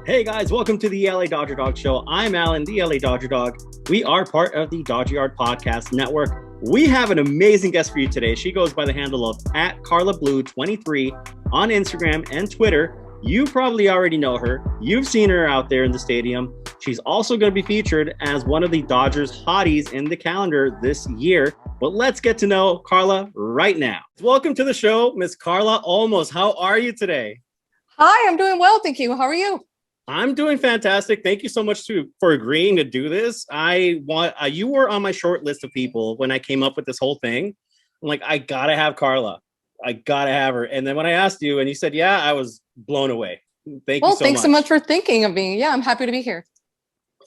Hey guys, welcome to the LA Dodger Dog Show. I'm Alan, the LA Dodger Dog. We are part of the Dodger Yard Podcast Network. We have an amazing guest for you today. She goes by the handle of @CarlaBlue23 on Instagram and Twitter. You probably already know her. You've seen her out there in the stadium. She's also going to be featured as one of the Dodgers hotties in the calendar this year. But let's get to know Carla right now. Welcome to the show, Miss Carla Olmos. How are you today? Hi, I'm doing well, thank you. How are you? I'm doing fantastic. Thank you so much for agreeing to do this. You were on my short list of people when I came up with this whole thing. I'm like, I gotta have Carla. I gotta have her. And then when I asked you and you said, yeah, I was blown away. Thank you so much. Well, thanks so much for thinking of me. Yeah, I'm happy to be here.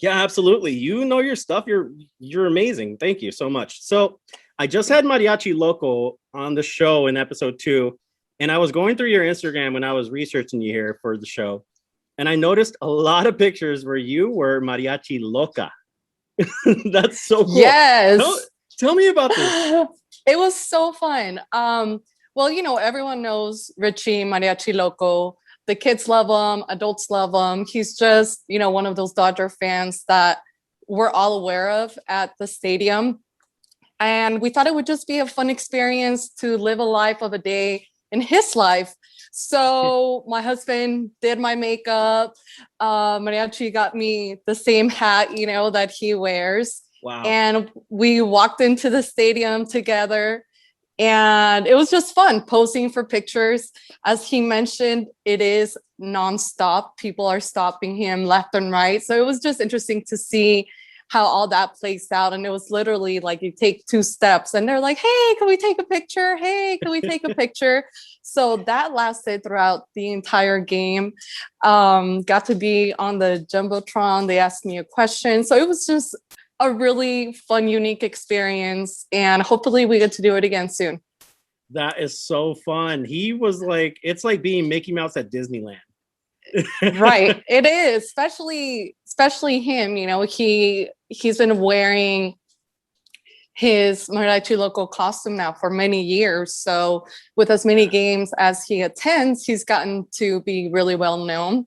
Yeah, absolutely. You know your stuff. You're amazing. Thank you so much. So I just had Mariachi Local on the show in episode 2, and I was going through your Instagram when I was researching you here for the show. And I noticed a lot of pictures where you were Mariachi Loca. That's so cool. Yes. Tell me about this. It was so fun. Well, everyone knows Richie Mariachi Local. The kids love him. Adults love him. He's just, one of those Dodger fans that we're all aware of at the stadium. And we thought it would just be a fun experience to live a life of a day in his life. So my husband did my makeup. Mariachi got me the same hat, that he wears. Wow. And we walked into the stadium together. And it was just fun posing for pictures. As he mentioned, it is nonstop. People are stopping him left and right. So it was just interesting to see how all that plays out. And it was literally like you take 2 steps and they're like, hey, can we take a picture? Hey, can we take a picture? So that lasted throughout the entire game. Got to be on the Jumbotron. They asked me a question. So it was just a really fun, unique experience. And hopefully we get to do it again soon. That is so fun. He was like, it's like being Mickey Mouse at Disneyland. Right. It is, especially him, he's been wearing his Mariachi Local costume now for many years. So with as many games as he attends, he's gotten to be really well known.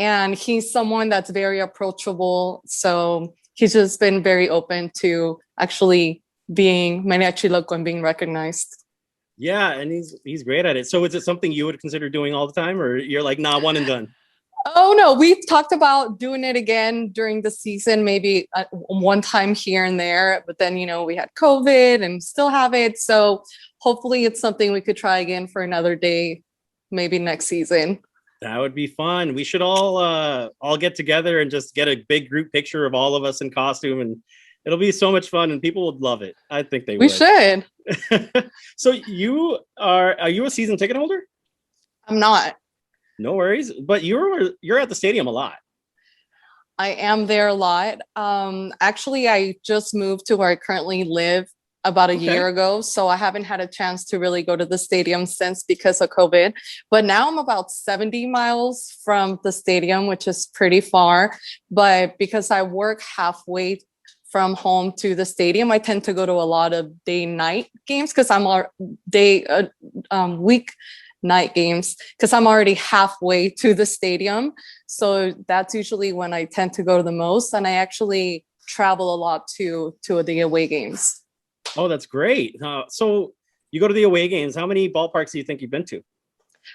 And he's someone that's very approachable. So he's just been very open to actually being Mariachi Local and being recognized. Yeah, and he's great at it. So is it something you would consider doing all the time, or you're like, nah, one and done? Oh, no, we've talked about doing it again during the season, maybe one time here and there. But then, we had COVID and still have it. So hopefully it's something we could try again for another day, maybe next season. That would be fun. We should all get together and just get a big group picture of all of us in costume, and it'll be so much fun and people would love it. I think they would. We should. So are you a season ticket holder? I'm not. No worries. But you're at the stadium a lot. I am there a lot. Actually, I just moved to where I currently live about a year ago. So I haven't had a chance to really go to the stadium since because of COVID. But now I'm about 70 miles from the stadium, which is pretty far. But because I work halfway from home to the stadium, I tend to go to a lot of day-night games because I'm week-night games because I'm already halfway to the stadium. So that's usually when I tend to go to the most. And I actually travel a lot to the away games. Oh, that's great. So you go to the away games. How many ballparks do you think you've been to?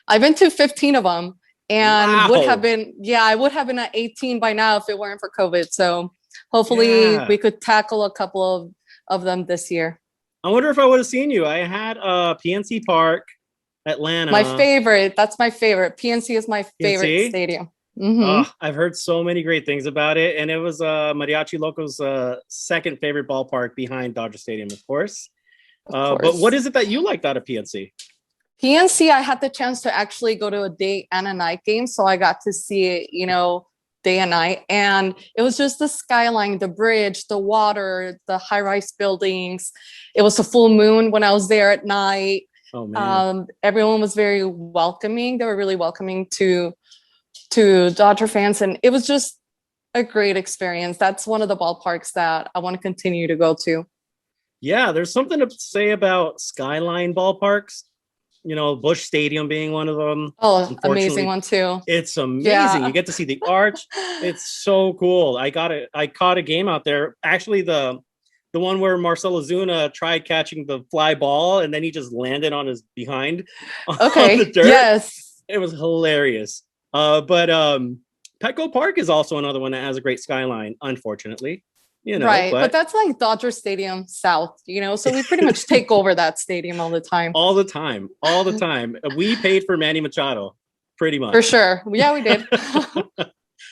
I've been to 15 of them and Wow. I would have been at 18 by now if it weren't for COVID. So hopefully we could tackle a couple of them this year. I wonder if I would have seen you. I had PNC Park, Atlanta. My favorite. That's my favorite. PNC is my favorite stadium. Mm-hmm. I've heard so many great things about it. And it was Mariachi Local's second favorite ballpark behind Dodger Stadium, of course. But what is it that you liked out of PNC? PNC, I had the chance to actually go to a day and a night game. So I got to see it, day and night. And it was just the skyline, the bridge, the water, the high-rise buildings. It was a full moon when I was there at night. Oh, man. Everyone was very welcoming. They were really welcoming to Dodger fans. And it was just a great experience. That's one of the ballparks that I want to continue to go to. Yeah, there's something to say about skyline ballparks. Bush Stadium being one of them. Oh, amazing one too. It's amazing. Yeah. You get to see the arch. It's so cool. I caught a game out there. Actually, the one where Marcelo Zuna tried catching the fly ball and then he just landed on his behind on the dirt. Yes. It was hilarious. But Petco Park is also another one that has a great skyline, unfortunately. Right. But that's like Dodger Stadium South, so we pretty much take over that stadium all the time. All the time. We paid for Manny Machado, pretty much. For sure. Yeah, we did.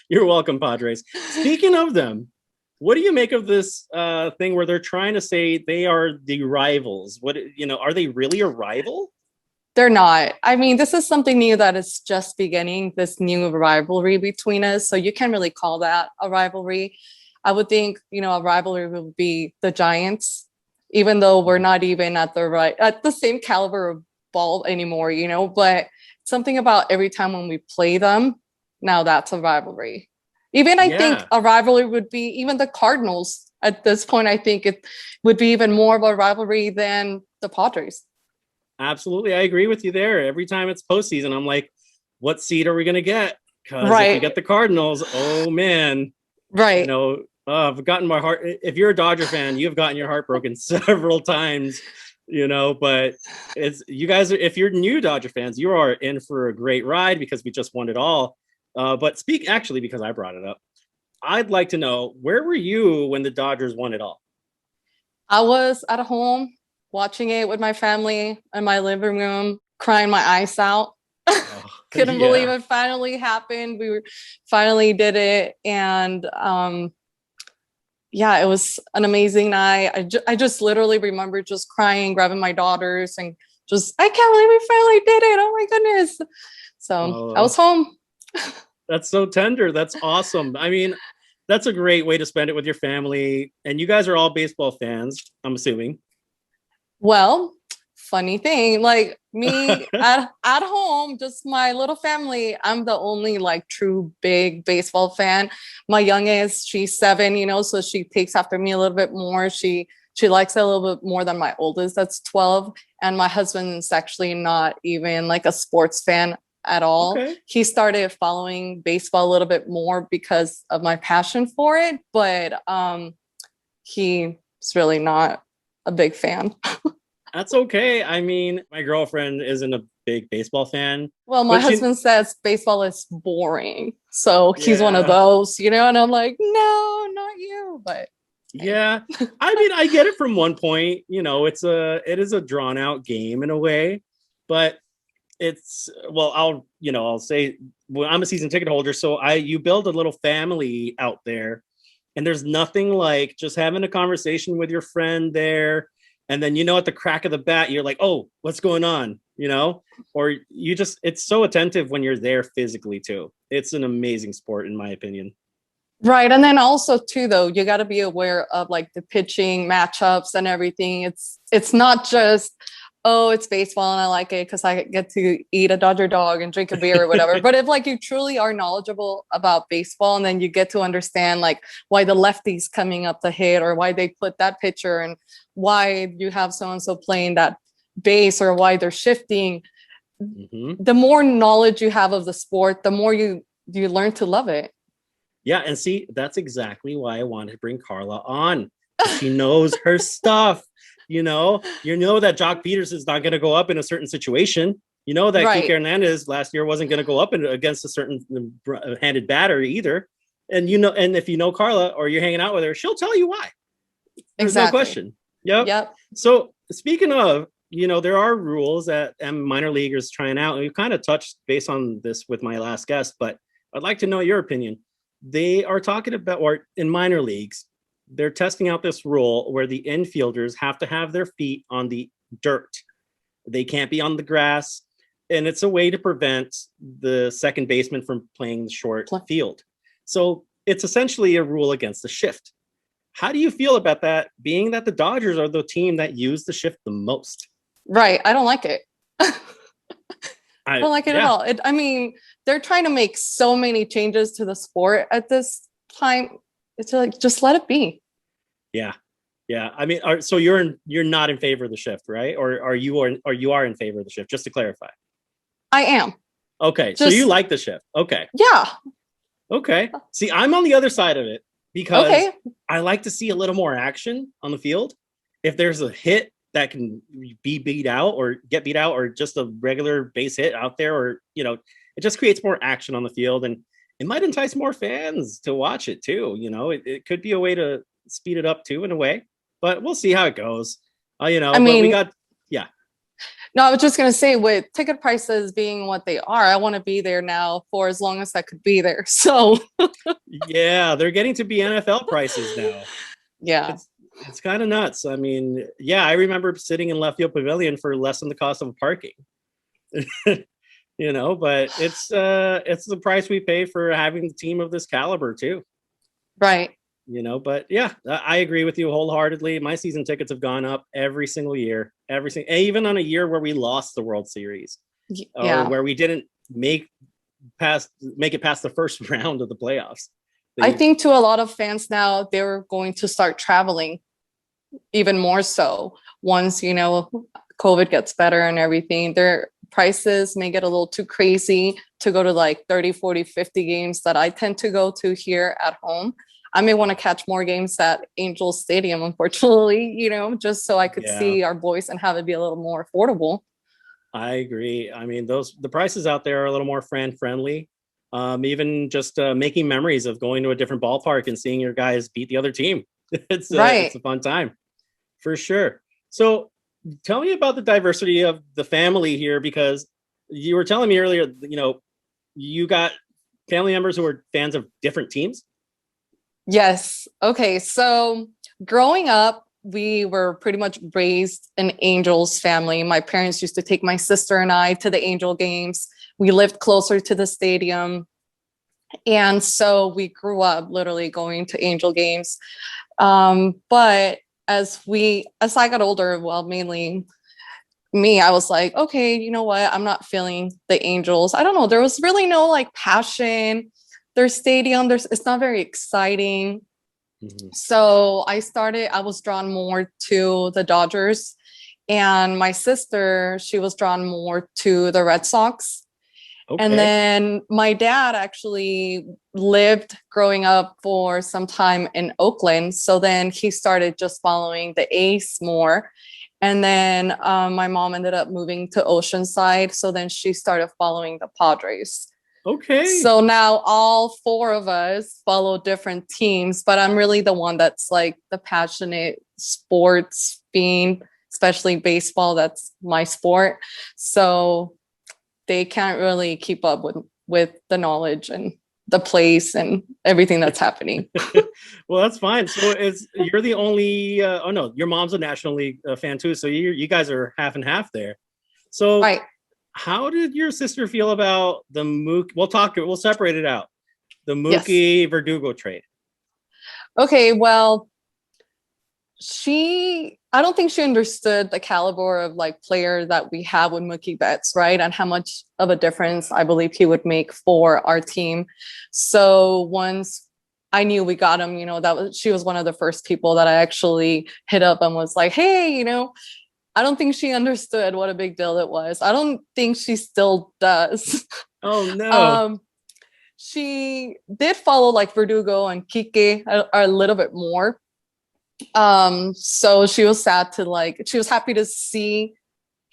You're welcome, Padres. Speaking of them, what do you make of this thing where they're trying to say they are the rivals? Are they really a rival? They're not. I mean, this is something new that is just beginning, this new rivalry between us. So you can't really call that a rivalry. I would think, a rivalry would be the Giants, even though we're not even at the same caliber of ball anymore, but something about every time when we play them, now that's a rivalry. Even I think a rivalry would be even the Cardinals at this point. I think it would be even more of a rivalry than the Padres. Absolutely. I agree with you there. Every time it's postseason, I'm like, what seed are we going to get? Because if we get the Cardinals, oh man. Right. I've gotten my heart. If you're a Dodger fan, you've gotten your heart broken several times, but it's you guys. If you're new Dodger fans, you are in for a great ride because we just won it all. But because I brought it up, I'd like to know, where were you when the Dodgers won it all? I was at home watching it with my family in my living room, crying my eyes out. Couldn't believe it finally happened. We finally did it. And it was an amazing night. I just literally remember just crying, grabbing my daughters and I can't believe we finally did it. Oh my goodness. So I was home. That's so tender. That's awesome. I mean, that's a great way to spend it with your family. And you guys are all baseball fans, I'm assuming. Well, funny thing, like me at home, just my little family, I'm the only true big baseball fan. My youngest, she's 7, so she takes after me a little bit more. She likes it a little bit more than my oldest, that's 12. And my husband's actually not even a sports fan at all. Okay. He started following baseball a little bit more because of my passion for it, but he's really not a big fan. That's okay. I mean, my girlfriend isn't a big baseball fan. Well, my husband says baseball is boring. So he's one of those, and I'm like, no, not you. But yeah, I mean, I get it from one point, it is a drawn out game in a way, but I'll say, well, I'm a season ticket holder. So you build a little family out there, and there's nothing like just having a conversation with your friend there. And then, at the crack of the bat, you're like, oh, what's going on? Or it's so attentive when you're there physically too. It's an amazing sport, in my opinion. Right. And then also too, though, you got to be aware of the pitching matchups and everything. It's not just, oh, it's baseball and I like it because I get to eat a Dodger dog and drink a beer or whatever. But if you truly are knowledgeable about baseball, and then you get to understand why the lefty's coming up to hit, or why they put that pitcher, and why you have so-and-so playing that base, or why they're shifting, the more knowledge you have of the sport, the more you learn to love it. Yeah. And see, that's exactly why I wanted to bring Carla on. She knows her stuff. You know that Jock Peterson's not going to go up in a certain situation. You know that Kike Hernandez last year wasn't going to go up against a certain handed batter either. And and if you know Carla or you're hanging out with her, she'll tell you why. There's no question. Yep. So speaking of, there are rules that minor leaguers trying out, and we kind of touched base on this with my last guest, but I'd like to know your opinion. They are talking about, or in minor leagues, they're testing out this rule where the infielders have to have their feet on the dirt. They can't be on the grass. And it's a way to prevent the second baseman from playing the short field. So it's essentially a rule against the shift. How do you feel about that, being that the Dodgers are the team that use the shift the most? Right. I don't like it. I don't like it at all. I mean, they're trying to make so many changes to the sport at this time. It's just let it be. Yeah. Yeah, I mean, so you're not in favor of the shift, right? Or you are in favor of the shift? Just to clarify. I am. Okay, so you like the shift. Okay. Yeah. Okay. See, I'm on the other side of it because Okay. I like to see a little more action on the field. If there's a hit that can be beat out or get beat out, or just a regular base hit out there, or it just creates more action on the field, and it might entice more fans to watch it too. It could be a way to speed it up too in a way, but we'll see how it goes. I But mean, we got, yeah. No, I was just gonna say, with ticket prices being what they are, I want to be there now for as long as I could be there. So Yeah, they're getting to be NFL prices now. yeah, It's kind of nuts. I mean, yeah, I remember sitting in left field pavilion for less than the cost of parking. But it's the price we pay for having the team of this caliber too. right. But yeah, I agree with you wholeheartedly. My season tickets have gone up every single year, even on a year where we lost the World Series, or where we didn't make it past the first round of the playoffs. I think to a lot of fans now, they're going to start traveling even more so once, COVID gets better and everything. Their prices may get a little too crazy to go to like 30, 40, 50 games that I tend to go to here at home. I may want to catch more games at Angel Stadium, unfortunately, just so I could see our boys and have it be a little more affordable. I agree. I mean, the prices out there are a little more fan friendly. Even just making memories of going to a different ballpark and seeing your guys beat the other team. It's a fun time for sure. So tell me about the diversity of the family here, because you were telling me earlier, you got family members who are fans of different teams. Yes. Okay. So growing up, we were pretty much raised an Angels family. My parents used to take my sister and I to the Angel games. We lived closer to the stadium. And so we grew up literally going to Angel games. But as I got older, well, mainly me, I was like, okay, you know what? I'm not feeling the Angels. I don't know. There was really no like passion. Their stadium, it's not very exciting. Mm-hmm. So I was drawn more to the Dodgers, and my sister, she was drawn more to the Red Sox. Okay. And then my dad actually lived growing up for some time in Oakland. So then he started just following the A's more. And then my mom ended up moving to Oceanside. So then she started following the Padres. Okay. So now all four of us follow different teams, but I'm really the one that's like the passionate sports fiend, especially baseball. That's my sport. So they can't really keep up with the knowledge and the place and everything that's happening. Well, that's fine. So you're the only, oh no, your mom's a National League fan too. So you guys are half and half there. So right. How did your sister feel about the Mookie? We'll separate it out. The Mookie Verdugo trade. Okay, well, I don't think she understood the caliber of like player that we have with Mookie Betts, right? And how much of a difference I believe he would make for our team. So once I knew we got him, she was one of the first people that I actually hit up and was like, hey, I don't think she understood what a big deal it was. I don't think she still does. Oh, no. She did follow like Verdugo and Kike a little bit more. So she was she was happy to see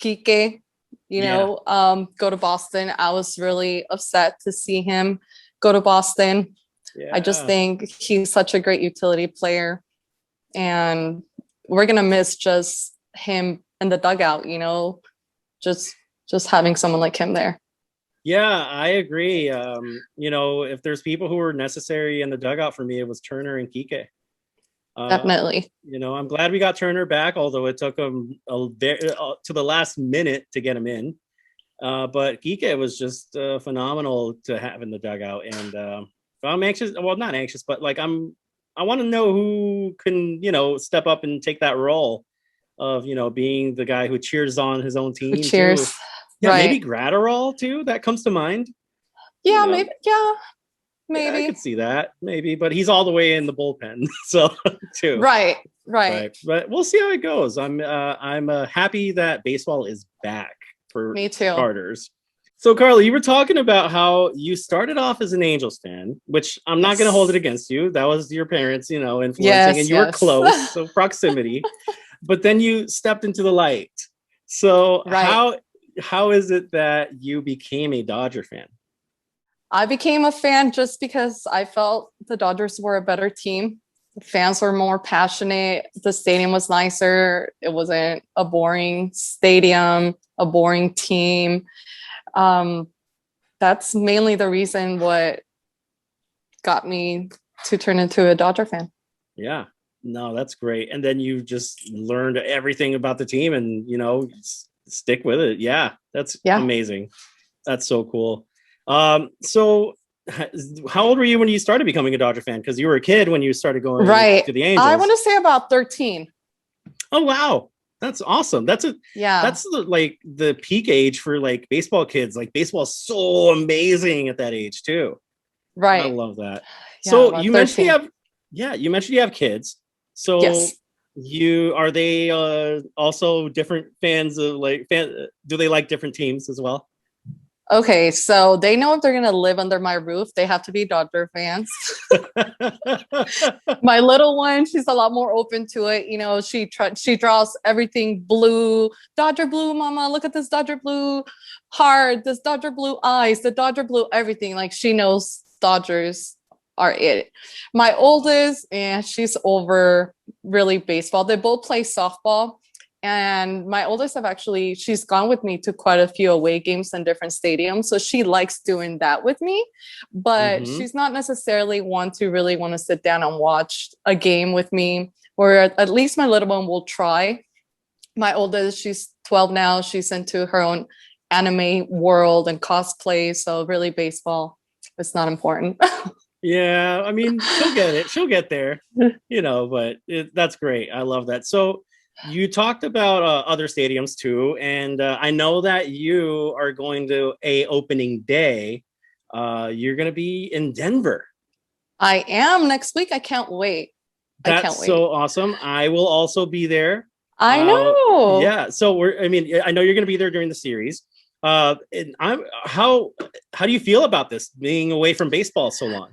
Kike, go to Boston. I was really upset to see him go to Boston. Yeah. I just think he's such a great utility player. And we're going to miss just him in the dugout, just having someone like him there. Yeah, I agree. If there's people who were necessary in the dugout for me, it was Turner and Kike. Definitely. I'm glad we got Turner back, although it took him to the last minute to get him in. But Kike was just phenomenal to have in the dugout. And I'm anxious. Well, not anxious, but like I want to know who can, step up and take that role of, being the guy who cheers on his own team. Cheers. Too. Yeah, right. Maybe Gratterall too. That comes to mind. Yeah, maybe. Yeah. Yeah, I maybe. could see that, maybe, but he's all the way in the bullpen, so too. Right. But we'll see how it goes. I'm happy that baseball is back for Me too. starters. So, Carla, you were talking about how you started off as an Angels fan, which I'm not going to hold it against you. That was your parents, influencing, and you were close, so proximity. But then you stepped into the light. So, Right. how is it that you became a Dodger fan? I became a fan just because I felt the Dodgers were a better team. The fans were more passionate. The stadium was nicer. It wasn't a boring stadium, a boring team. That's mainly the reason what got me to turn into a Dodger fan. Yeah, no, that's great. And then you just learned everything about the team and, stick with it. Yeah, that's amazing. That's so cool. So how old were you when you started becoming a Dodger fan? Because you were a kid when you started going to the Angels. I want to say about 13. Oh, wow. That's awesome. That's the peak age for like baseball kids. Like baseball is so amazing at that age too. Right. I love that. Yeah, so you 13. mentioned you mentioned you have kids. So yes. are they also different fans of do they like different teams as well? Okay, so they know if they're going to live under my roof, they have to be Dodger fans. My little one, she's a lot more open to it. She draws everything blue. Dodger blue, mama, look at this Dodger blue heart, this Dodger blue eyes, the Dodger blue everything. Like she knows Dodgers are it. My oldest, and she's over really baseball. They both play softball. And my oldest she's gone with me to quite a few away games in different stadiums. So she likes doing that with me, but she's not necessarily one to really want to sit down and watch a game with me, or at least my little one will try. My oldest, she's 12 now. She's into her own anime world and cosplay. So really baseball is not important. Yeah. I mean, she'll get it. She'll get there, but that's great. I love that. So, you talked about other stadiums too, and I know that you are going to a opening day. You're going to be in Denver. I am next week. I can't wait. That's so awesome. I will also be there. I know. Yeah. So I know you're going to be there during the series. And how do you feel about this being away from baseball so long?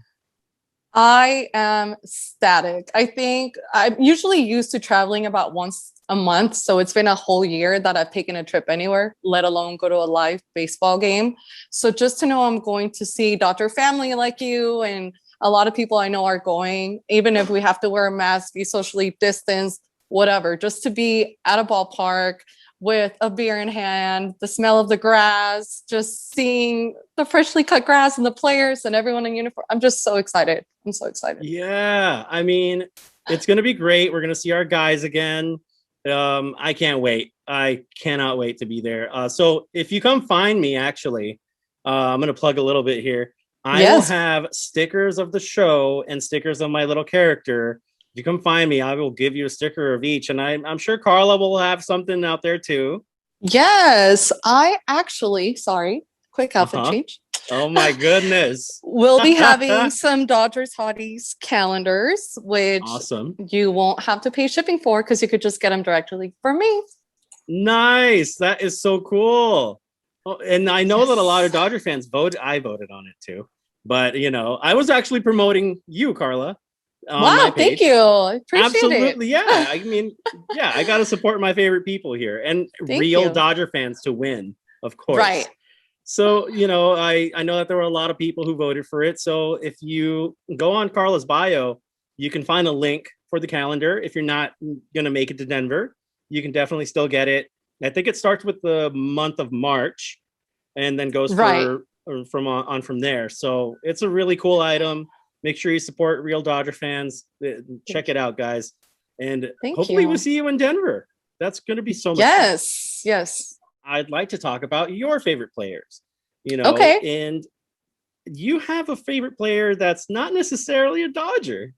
I am ecstatic. I think I'm usually used to traveling about once a month. So it's been a whole year that I've taken a trip anywhere, let alone go to a live baseball game. So just to know I'm going to see Dodger family like you, and a lot of people I know are going, even if we have to wear a mask, be socially distanced, whatever, just to be at a ballpark with a beer in hand, the smell of the grass, just seeing the freshly cut grass and the players and everyone in uniform. I'm just so excited. I'm so excited. Yeah. I mean, it's going to be great. We're going to see our guys again. I can't wait. I cannot wait to be there. So if you come find me, actually, I'm going to plug a little bit here. I will have stickers of the show and stickers of my little character. If you come find me, I will give you a sticker of each. And I'm sure Carla will have something out there too. Yes, quick outfit change. Oh my goodness. We'll be having some Dodgers Hotties calendars, which you won't have to pay shipping for because you could just get them directly from me. Nice. That is so cool. Oh, and I know that a lot of Dodger fans voted. I voted on it too. But, I was actually promoting you, Carla. Wow, thank you. I appreciate Absolutely, it. Yeah. I mean, I got to support my favorite people here and real Dodger fans to win, of course. Right. So, I know that there were a lot of people who voted for it. So if you go on Carla's bio, you can find a link for the calendar. If you're not going to make it to Denver, you can definitely still get it. I think it starts with the month of March and then goes from there. So it's a really cool item. Make sure you support real Dodger fans. Check it out, guys. And hopefully we'll see you in Denver. That's going to be so much fun. Yes. I'd like to talk about your favorite players, and you have a favorite player that's not necessarily a Dodger.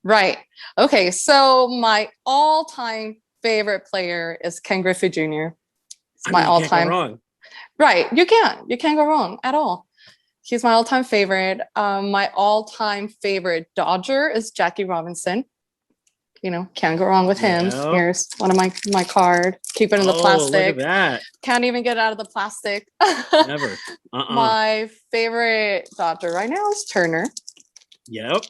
Right. Okay. So my all-time favorite player is Ken Griffey Jr. It's my all-time. Wrong. Right. You can't go wrong at all. He's my all-time favorite. My all-time favorite Dodger is Jackie Robinson. You know, can't go wrong with him. Yeah. Here's one of my card. Keep it in the plastic. Look at that. Can't even get it out of the plastic. Never. My favorite Dodger right now is Turner. Yep.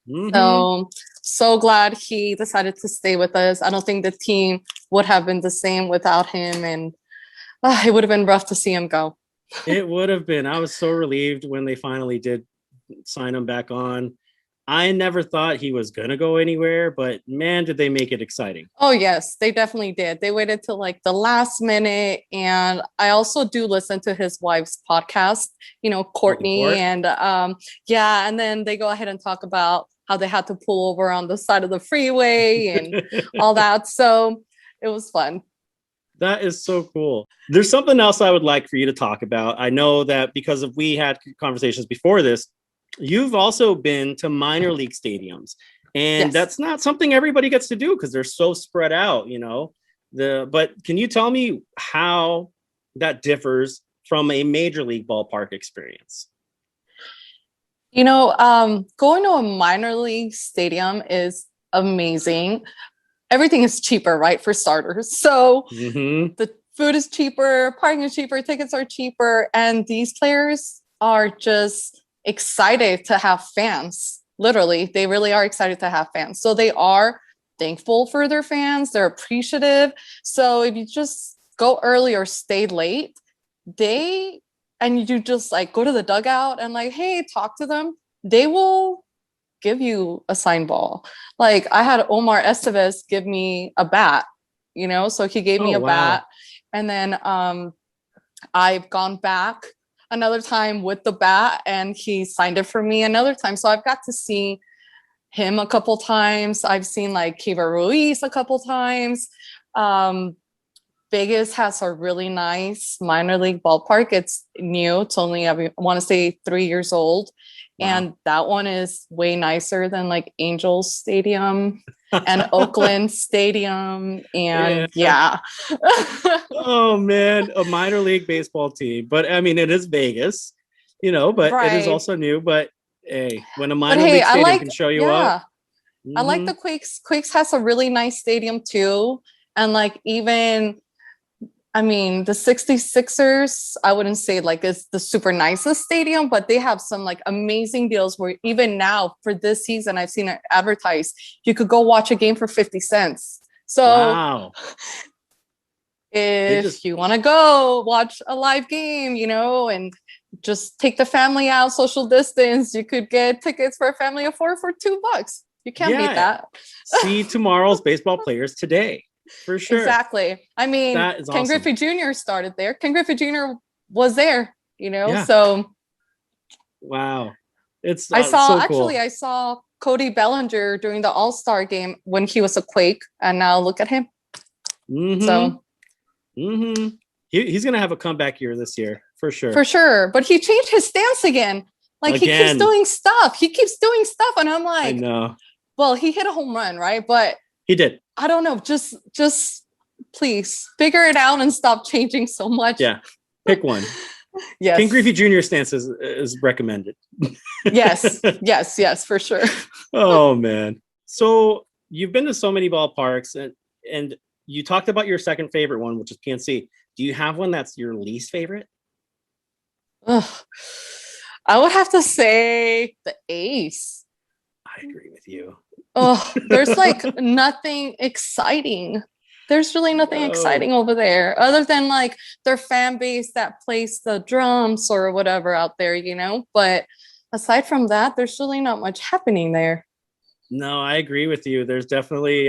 Mm-hmm. So glad he decided to stay with us. I don't think the team would have been the same without him, and it would have been rough to see him go. It would have been. I was so relieved when they finally did sign him back on. I never thought he was going to go anywhere, but man, did they make it exciting. Oh, yes, they definitely did. They waited till like the last minute. And I also do listen to his wife's podcast, you know, Courtney. And yeah, and then they go ahead and talk about how they had to pull over on the side of the freeway and all that. So it was fun. That is so cool. There's something else I would like for you to talk about. I know that because we had conversations before this, you've also been to minor league stadiums, and that's not something everybody gets to do because they're so spread out, you know. But can you tell me how that differs from a major league ballpark experience? You know, going to a minor league stadium is amazing. Everything is cheaper, right? For starters. So the food is cheaper, parking is cheaper, tickets are cheaper, and these players are just excited to have fans. Literally, they really are excited to have fans. So they are thankful for their fans. They're appreciative. So if you just go early or stay late, and you just like go to the dugout and like, hey, talk to them, they will give you a signed ball. Like I had Omar Estevez give me a bat, you know, so he gave me a bat. And then I've gone back another time with the bat and he signed it for me another time. So I've got to see him a couple times. I've seen like Kiva Ruiz a couple times. Vegas has a really nice minor league ballpark. It's new. It's only, I want to say 3 years old. Wow. And that one is way nicer than like Angels Stadium and Oakland Stadium. And Oh man, a minor league baseball team. But I mean, it is Vegas, you know, but it is also new. But hey, when a minor league stadium can show you up. I like the Quakes. Quakes has a really nice stadium too. And like even, I mean, the 66ers, I wouldn't say like it's the super nicest stadium, but they have some like amazing deals where even now for this season, I've seen it advertised, you could go watch a game for 50 cents. So if you want to go watch a live game, you know, and just take the family out, social distance, you could get tickets for a family of 4 for $2. You can't beat that. See tomorrow's baseball players today. For sure. Exactly. I mean, Ken Griffey Jr. started there. Ken Griffey Jr. was there, you know, so. Wow. It's I saw, so cool. I saw Cody Bellinger during the All-Star game when he was a Quake, and now look at him. So. He's going to have a comeback year this year, for sure. For sure. But he changed his stance again. Like he keeps doing stuff. And I'm like, I know. Well, he hit a home run, right? But he did. I don't know. Just please figure it out and stop changing so much. Yeah. Pick one. Yes. King Griffey Jr. stance is recommended. Yes, for sure. Oh man. So you've been to so many ballparks and you talked about your second favorite one, which is PNC. Do you have one that's your least favorite? I would have to say the Ace. I agree with you. There's like nothing exciting. There's really nothing exciting over there other than like their fan base that plays the drums or whatever out there, you know, but aside from that, there's really not much happening there. No, I agree with you. There's definitely,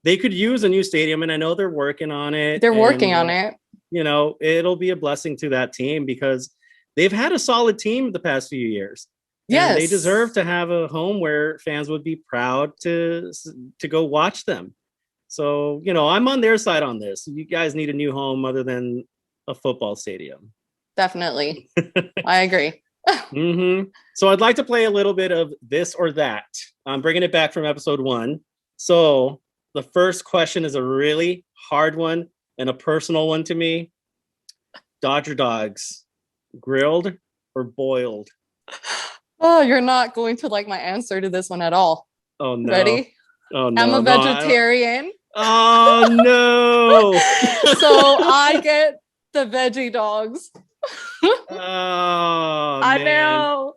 they could use a new stadium and I know they're working on it. You know, it'll be a blessing to that team because they've had a solid team the past few years. Yes. And they deserve to have a home where fans would be proud to go watch them. So, you know, I'm on their side on this. You guys need a new home other than a football stadium. Definitely. I agree. So I'd like to play a little bit of this or that. I'm bringing it back from episode 1. So the first question is a really hard one and a personal one to me. Dodger dogs, grilled or boiled? Oh, you're not going to like my answer to this one at all. Oh no. Ready? Oh no. I'm a vegetarian. Oh no. So I get the veggie dogs. Oh I man. know.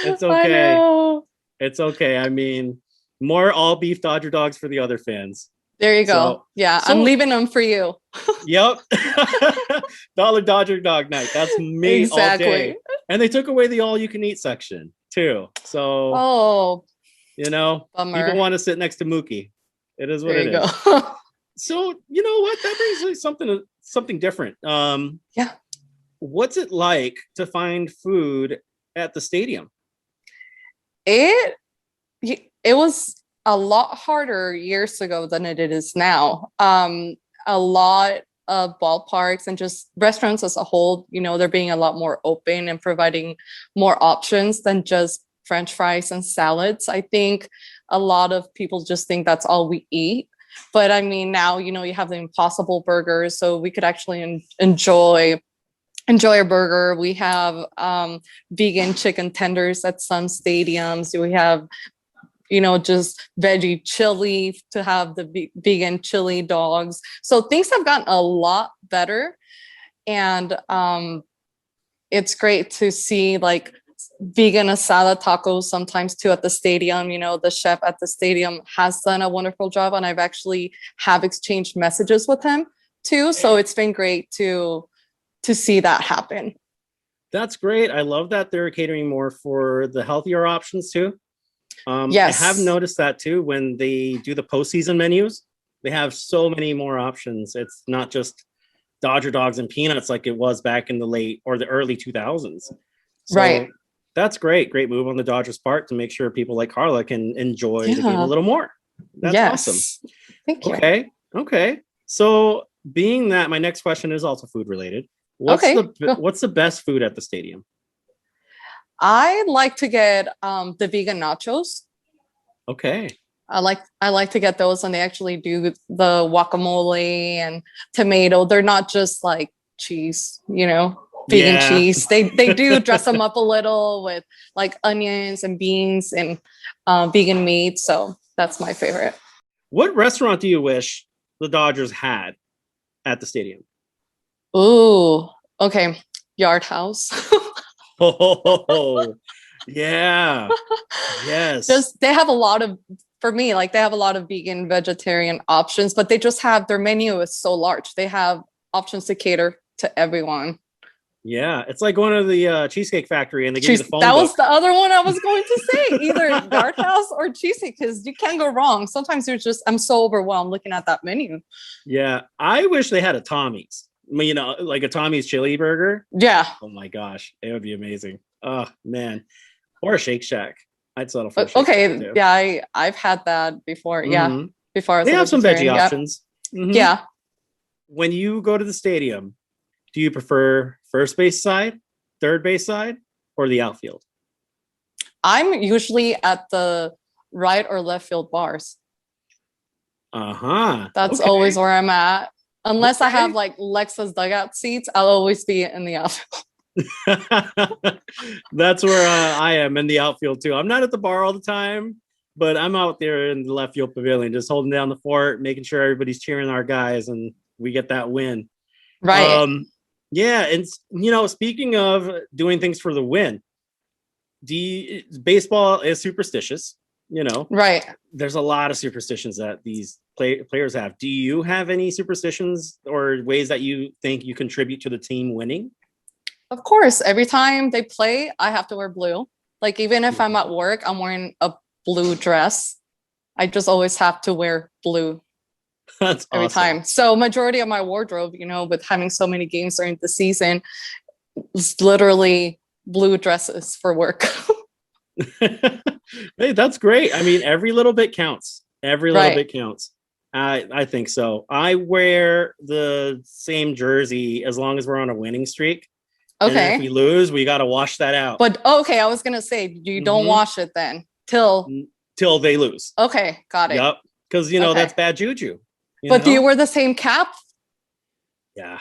It's I okay. know. It's okay. I mean, more all beef Dodger dogs for the other fans. There you go. Yeah, I'm leaving them for you. Yep. Dollar Dodger Dog Night. That's me all day. And they took away the all you can eat section too. So bummer. people want to sit next to Mookie. It is what there it you is. Go. So you know what? That brings me something different. Yeah. What's it like to find food at the stadium? It was a lot harder years ago than it is now. A lot of ballparks and just restaurants as a whole, they're being a lot more open and providing more options than just French fries and salads. I think a lot of people just think that's all we eat. But I mean, now, you have the Impossible Burgers, so we could actually enjoy a burger. We have vegan chicken tenders at some stadiums. We have just veggie chili to have the vegan chili dogs. So things have gotten a lot better. And it's great to see like vegan asada tacos sometimes too at the stadium. The chef at the stadium has done a wonderful job, and I've actually have exchanged messages with him too. So it's been great to see that happen. That's great. I love that they're catering more for the healthier options too. Yes. I have noticed that too when they do the postseason menus. They have so many more options. It's not just Dodger dogs and peanuts like it was back in the late or the early 2000s. So right. That's great. Great move on the Dodgers' part to make sure people like Carla can enjoy the game a little more. That's awesome. Thank you. Okay. So being that my next question is also food related, what's the best food at the stadium? I like to get the vegan nachos. Okay. I like to get those, and they actually do the guacamole and tomato. They're not just like cheese, vegan cheese. They do dress them up a little with like onions and beans and vegan meat. So that's my favorite. What restaurant do you wish the Dodgers had at the stadium? Ooh, okay. Yard House. Oh, yeah. Yes. They have a lot of, for me, like they have a lot of vegan, vegetarian options, but they just have, their menu is so large. They have options to cater to everyone. Yeah, it's like going to the Cheesecake Factory and they give you the phone That book. was the other one I was going to say, either Yard House or Cheesecake, because you can't go wrong. Sometimes I'm so overwhelmed looking at that menu. Yeah, I wish they had a Tommy's. I mean, like a Tommy's chili burger. Yeah. Oh my gosh, it would be amazing. Oh man, or a Shake Shack. I'd settle for. Okay, yeah, I've had that before. Mm-hmm. Yeah, before they have some veggie options. Mm-hmm. Yeah. When you go to the stadium, do you prefer first base side, third base side, or the outfield? I'm usually at the right or left field bars. That's always where I'm at. Unless I have like Lexa's dugout seats, I'll always be in the outfield. That's where I am, in the outfield too. I'm not at the bar all the time, but I'm out there in the left field pavilion, just holding down the fort, making sure everybody's cheering our guys and we get that win. Right. Yeah. And speaking of doing things for the win, baseball is superstitious, right. There's a lot of superstitions that these players have. Do you have any superstitions or ways that you think you contribute to the team winning? Of course, every time they play, I have to wear blue. Like even if I'm at work, I'm wearing a blue dress. I just always have to wear blue. That's every awesome. time. So majority of my wardrobe, with having so many games during the season, is literally blue dresses for work. Hey, that's great. I mean, every little bit counts. Every little bit counts. I think so. I wear the same jersey as long as we're on a winning streak. Okay. And if we lose, we got to wash that out. But okay, I was gonna say you don't wash it then till they lose. Okay, got it. Yep, because that's bad juju. But do you wear the same cap? Yeah.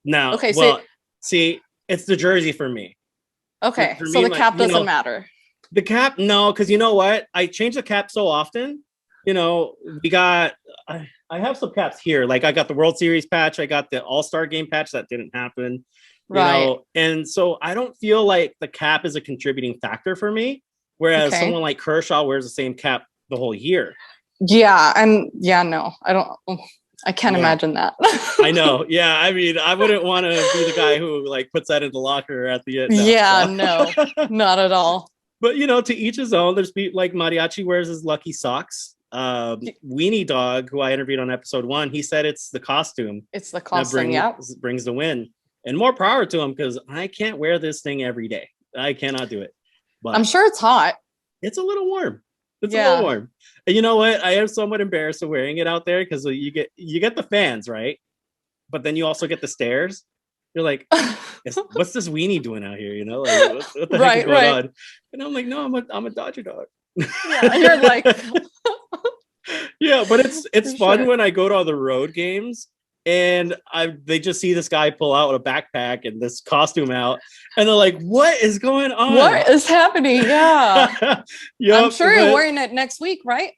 No. Okay. Well, see, it's the jersey for me. Okay, For so me, the like, cap doesn't matter. the cap, no, because you know what? I change the cap so often. You know, we got. I have some caps here. Like I got the World Series patch. I got the All-Star Game patch. That didn't happen. You Right. know, and so I don't feel like the cap is a contributing factor for me. Whereas Okay. someone like Kershaw wears the same cap the whole year. Yeah, and yeah, no, I can't imagine that. I know. Yeah, I mean, I wouldn't want to be the guy who like puts that in the locker at the end. Yeah, no, not at all. But you know, to each his own. There's like Mariachi wears his lucky socks. Weenie Dog, who I interviewed on episode 1, he said it's the costume. It's the costume. Brings the win, and more power to him because I can't wear this thing every day. I cannot do it. But I'm sure it's hot. It's a little warm. It's a little warm. And you know what? I am somewhat embarrassed of wearing it out there because you get the fans, right? But then you also get the stares. You're like, what's this weenie doing out here? You know, like what the heck is going on? And I'm like, no, I'm a Dodger dog. Yeah, you're like, yeah, but it's fun when I go to all the road games and they just see this guy pull out a backpack and this costume out, and they're like, "What is going on? What is happening?" Yeah, yep, I'm sure you're wearing it next week, right?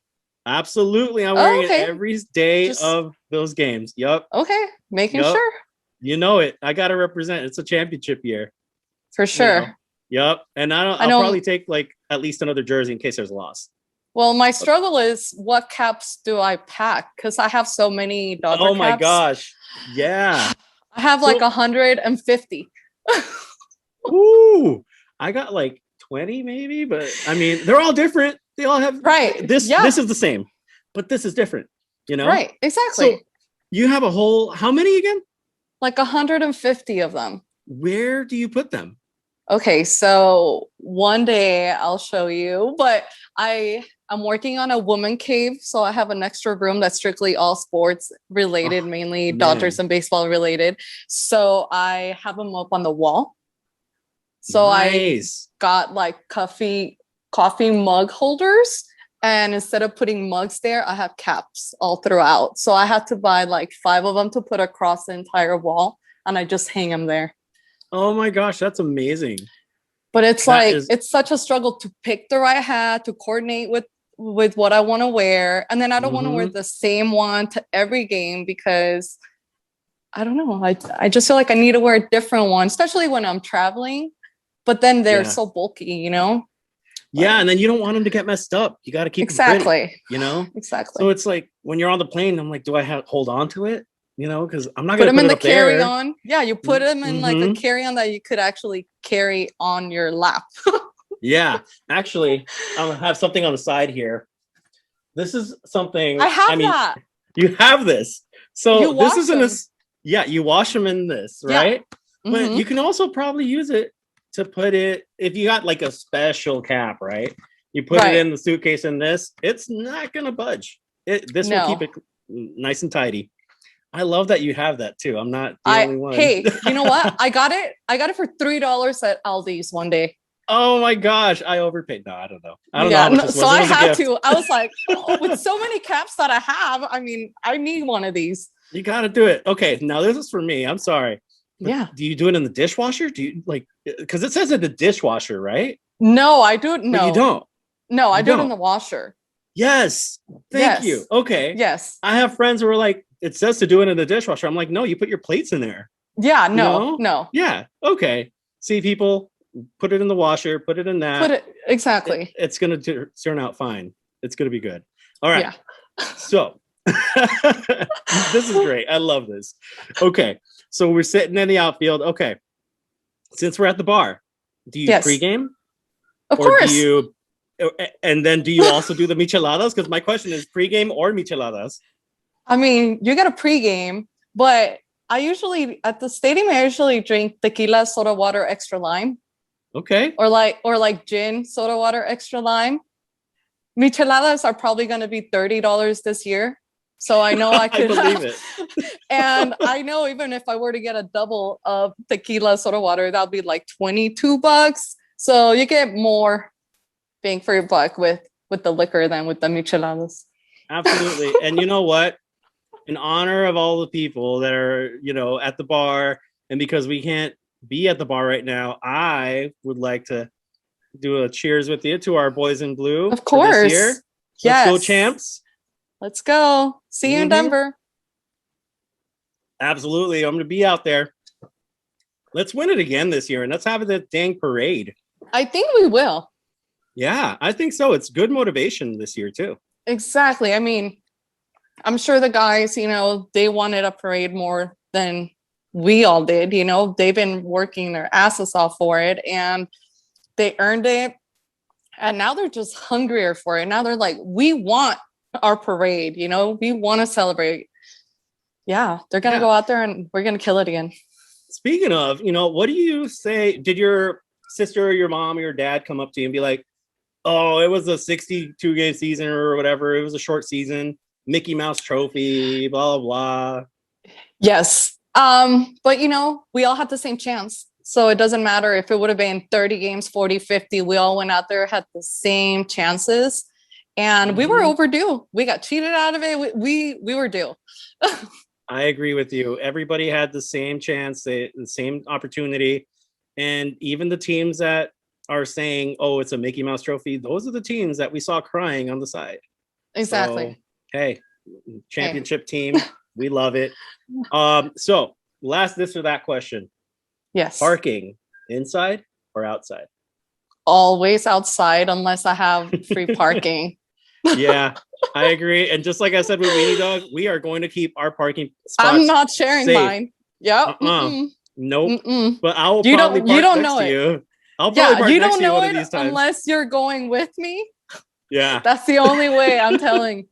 Absolutely, I'm wearing it every day of those games. Yep. Okay, making sure. You know it. I got to represent. It's a championship year. For sure. You know? Yep. And I'll probably take like at least another jersey in case there's a loss. Well, my struggle is what caps do I pack? Because I have so many Dodger caps. Oh my gosh. Yeah. I have like 150. Ooh. I got like 20 maybe, but I mean, they're all different. They all have this is the same, but this is different, you know? Right. Exactly. So you have a whole, how many again? Like 150 of them. Where do you put them? Okay, so one day I'll show you, but I'm working on a woman cave, so I have an extra room that's strictly all sports related, mainly Dodgers and baseball related. So I have them up on the wall. So I got like coffee mug holders, and instead of putting mugs there, I have caps all throughout. So I had to buy like 5 of them to put across the entire wall, and I just hang them there. Oh my gosh, that's amazing. But it's it's such a struggle to pick the right hat, to coordinate with what I want to wear. And then I don't want to wear the same one to every game because I don't know. I just feel like I need to wear a different one, especially when I'm traveling. But then they're so bulky, you know? Yeah, and then you don't want them to get messed up. You got to keep them pretty, you know? Exactly. So it's like when you're on the plane, I'm like, do I hold on to it? You know, because I'm not going to put them in the carry-on. Yeah, you put them in like a carry-on that you could actually carry on your lap. Yeah, actually, I'm gonna have something on the side here. This is something I have that. You have this. So this isn't this. Yeah, you wash them in this, right? Yeah. But you can also probably use it to put it if you got like a special cap, right? You put it in the suitcase in this. It's not gonna budge. This will keep it nice and tidy. I love that you have that too. I'm not the only one. Hey, you know what? I got it for $3 at Aldi's one day. Oh my gosh, I overpaid. No, I don't know. I don't know how much this was. So I had to. I was like, with so many caps that I have, I mean, I need one of these. You got to do it. Okay, now this is for me. I'm sorry. Yeah. Do you do it in the dishwasher? Do you like because it says in the dishwasher, right? No, I do it. No, but you don't. No, I do it in the washer. Yes. Thank you. Okay. Yes. I have friends who are like, it says to do it in the dishwasher. I'm like, no, you put your plates in there. Yeah. No. No. Yeah. Okay. See, people put it in the washer. Put it in that. Put it exactly. It's gonna turn out fine. It's gonna be good. All right. Yeah. So this is great. I love this. Okay. So we're sitting in the outfield. Okay. Since we're at the bar, do you pregame? Of course. Do you? And then do you also do the micheladas? Because my question is pregame or micheladas? I mean, you got a pregame, but I usually at the stadium I usually drink tequila, soda water, extra lime. Okay. Or like gin, soda water, extra lime. Micheladas are probably going to be $30 this year. So I know I could I believe it. And I know even if I were to get a double of tequila, soda water, that'll be like $22. So you get more bang for your buck with the liquor than with the micheladas. Absolutely. And you know what? In honor of all the people that are, at the bar, and because we can't be at the bar right now, I would like to do a cheers with you to our boys in blue. Of course. This year. Let's go, champs. Let's go. See you in Denver. Absolutely. I'm going to be out there. Let's win it again this year, and let's have the dang parade. I think we will. Yeah, I think so. It's good motivation this year, too. Exactly. I mean, I'm sure the guys, they wanted a parade more than we all did. They've been working their asses off for it, and they earned it. And now they're just hungrier for it. Now they're like, we want our parade, we want to celebrate. Yeah, they're going to go out there and we're going to kill it again. Speaking of, what do you say? Did your sister or your mom or your dad come up to you and be like, oh, it was a 62 game season or whatever. It was a short season, Mickey Mouse trophy, blah, blah, blah. Yes. But we all had the same chance. So it doesn't matter if it would have been 30 games, 40, 50, we all went out there, had the same chances, and we were overdue. We got cheated out of it. We were due. I agree with you. Everybody had the same chance, the same opportunity. And even the teams that are saying, oh, it's a Mickey Mouse trophy, those are the teams that we saw crying on the side. Exactly. So, hey, championship team. We love it. So last this or that question. Yes. Parking, inside or outside? Always outside unless I have free parking. Yeah, I agree. And just like I said with Weenie Dog, we are going to keep our parking spots. I'm not sharing safe. mine. Yep. Nope. But I will probably park next to you. I'll probably park next to you one of these times. Unless you're going with me. Yeah. That's the only way, I'm telling.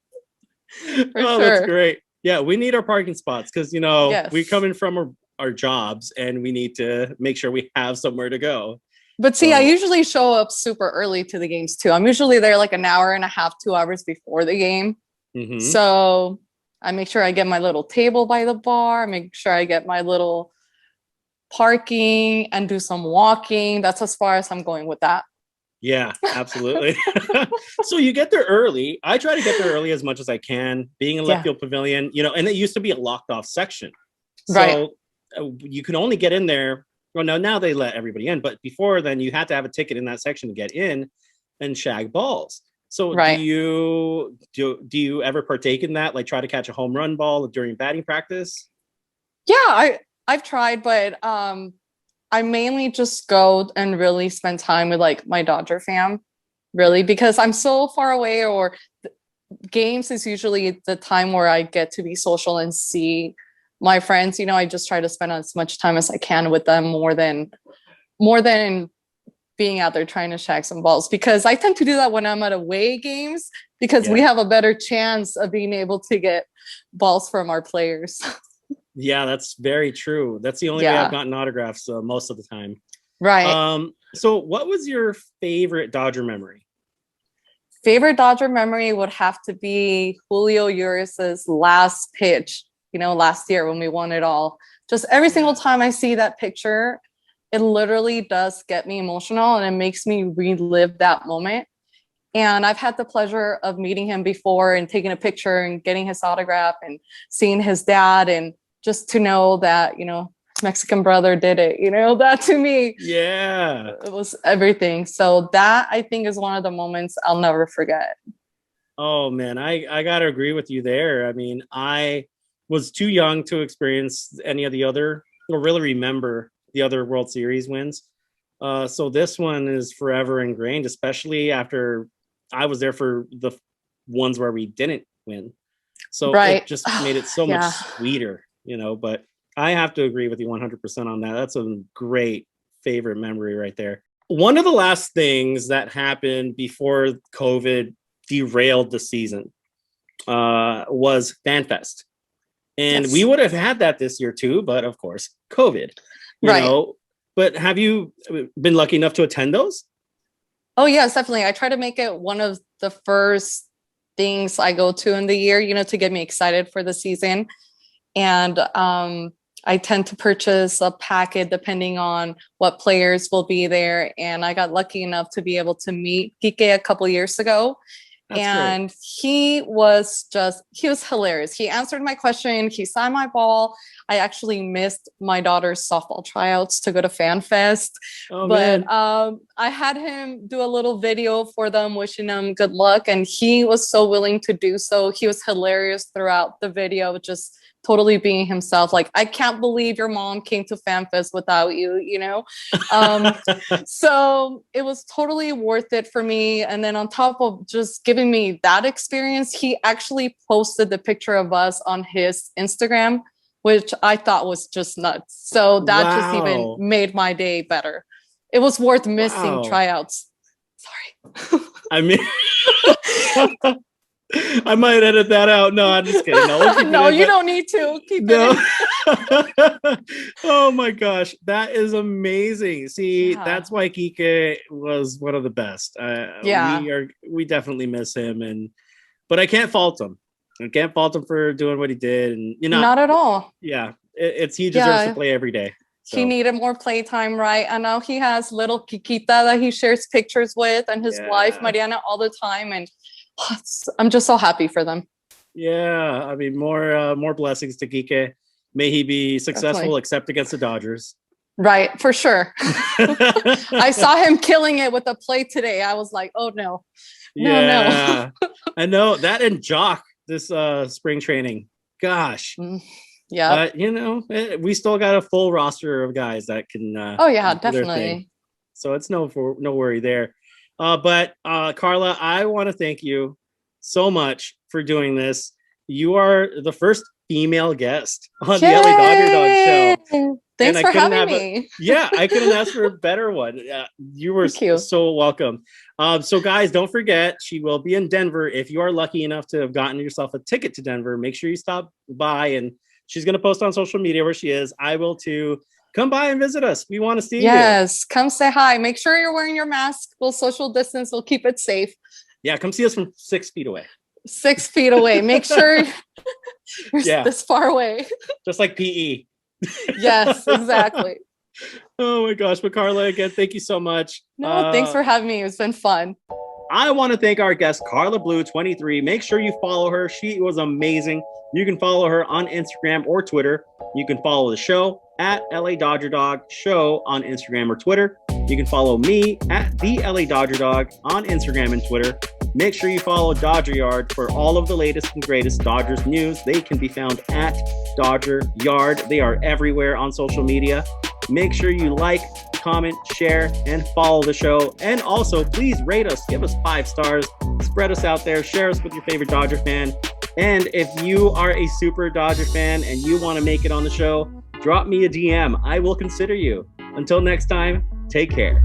For sure. That's great. Yeah, we need our parking spots because, yes. we come in from our jobs and we need to make sure we have somewhere to go. But see, I usually show up super early to the games too. I'm usually there like an hour and a half, 2 hours before the game. Mm-hmm. So I make sure I get my little table by the bar, make sure I get my little parking and do some walking. That's as far as I'm going with that. Yeah, absolutely. So you get there early. I try to get there early as much as I can, being in left field pavilion, and it used to be a locked off section. So you can only get in there. Well, no, now they let everybody in, but before then you had to have a ticket in that section to get in and shag balls. So do you ever partake in that? Like try to catch a home run ball during batting practice? Yeah, I've tried, but I mainly just go and really spend time with like my Dodger fam, really, because I'm so far away, or games is usually the time where I get to be social and see my friends. I just try to spend as much time as I can with them more than being out there trying to shag some balls, because I tend to do that when I'm at away games because we have a better chance of being able to get balls from our players. Yeah, that's very true. That's the only way I've gotten autographs most of the time. Right. So what was your favorite Dodger memory? Favorite Dodger memory would have to be Julio Urias's last pitch, last year when we won it all. Just every single time I see that picture, it literally does get me emotional and it makes me relive that moment. And I've had the pleasure of meeting him before and taking a picture and getting his autograph and seeing his dad, and just to know that, Mexican brother did it, that to me. Yeah. It was everything. So that I think is one of the moments I'll never forget. Oh man, I gotta agree with you there. I mean, I was too young to experience any of the other, or really remember the other World Series wins. So this one is forever ingrained, especially after I was there for the ones where we didn't win. So it just made it so much sweeter, but I have to agree with you 100% on that. That's a great favorite memory right there. One of the last things that happened before COVID derailed the season was FanFest. And we would have had that this year too, but of course, COVID, you know. But have you been lucky enough to attend those? Oh, yes, definitely. I try to make it one of the first things I go to in the year, to get me excited for the season. And I tend to purchase a packet depending on what players will be there. And I got lucky enough to be able to meet Kike a couple years ago. And he was hilarious. He answered my question. He signed my ball. I actually missed my daughter's softball tryouts to go to Fan Fest. But I had him do a little video for them, wishing them good luck. And he was so willing to do so. He was hilarious throughout the video, just totally being himself. Like, I can't believe your mom came to FanFest without you, you know? So it was totally worth it for me. And then on top of just giving me that experience, he actually posted the picture of us on his Instagram, which I thought was just nuts. So that just even made my day better. It was worth missing tryouts. Sorry. I mean... I might edit that out. No, I'm just kidding. No, you don't need to. Keep it. Oh my gosh, that is amazing. See, that's why Kike was one of the best. We definitely miss him, but I can't fault him. I can't fault him for doing what he did, and not at all. Yeah, he deserves to play every day. So. He needed more playtime, right? And now he has little Kikita that he shares pictures with, and his wife Mariana all the time, and I'm just so happy for them. Yeah, I mean, more blessings to Kike. May he be successful, except against the Dodgers. Right, for sure. I saw him killing it with a play today. I was like, oh no. No. I know that and Jock this spring training. Gosh. Yeah. But we still got a full roster of guys that can definitely. So it's no worry there. But Carla, I want to thank you so much for doing this. You are the first female guest on the LA Dodger Dog Show. Thanks for having me. I couldn't ask for a better one. You were so welcome. So guys, don't forget, she will be in Denver. If you are lucky enough to have gotten yourself a ticket to Denver, make sure you stop by, and she's going to post on social media where she is. I will too. Come by and visit us. We want to see you. Yes, come say hi. Make sure you're wearing your mask. We'll social distance. We'll keep it safe. Yeah, come see us from 6 feet away. 6 feet away. Make sure you're this far away. Just like PE. Yes, exactly. Oh my gosh. But Carla, again, thank you so much. No, thanks for having me. It's been fun. I want to thank our guest, Carla Blue 23. Make sure you follow her. She was amazing. You can follow her on Instagram or Twitter. You can follow the show at LA Dodger Dog Show on Instagram or Twitter. You can follow me at the LA Dodger Dog on Instagram and Twitter. Make sure you follow Dodger Yard for all of the latest and greatest Dodgers news. They can be found at Dodger Yard. They are everywhere on social media. Make sure you like, comment, share, and follow the show. And also, please rate us. Give us 5 stars. Spread us out there. Share us with your favorite Dodger fan. And if you are a super Dodger fan and you want to make it on the show, drop me a DM. I will consider you. Until next time, take care.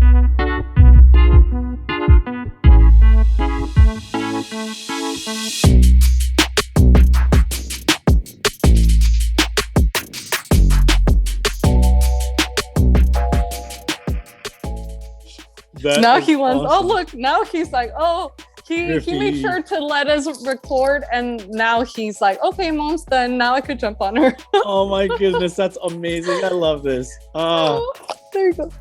Now he wants, awesome. Oh, look, now he's like, oh, he made sure to let us record, and now he's like, okay, Mom's done. Now I could jump on her. Oh my goodness, that's amazing. I love this. Oh, there you go.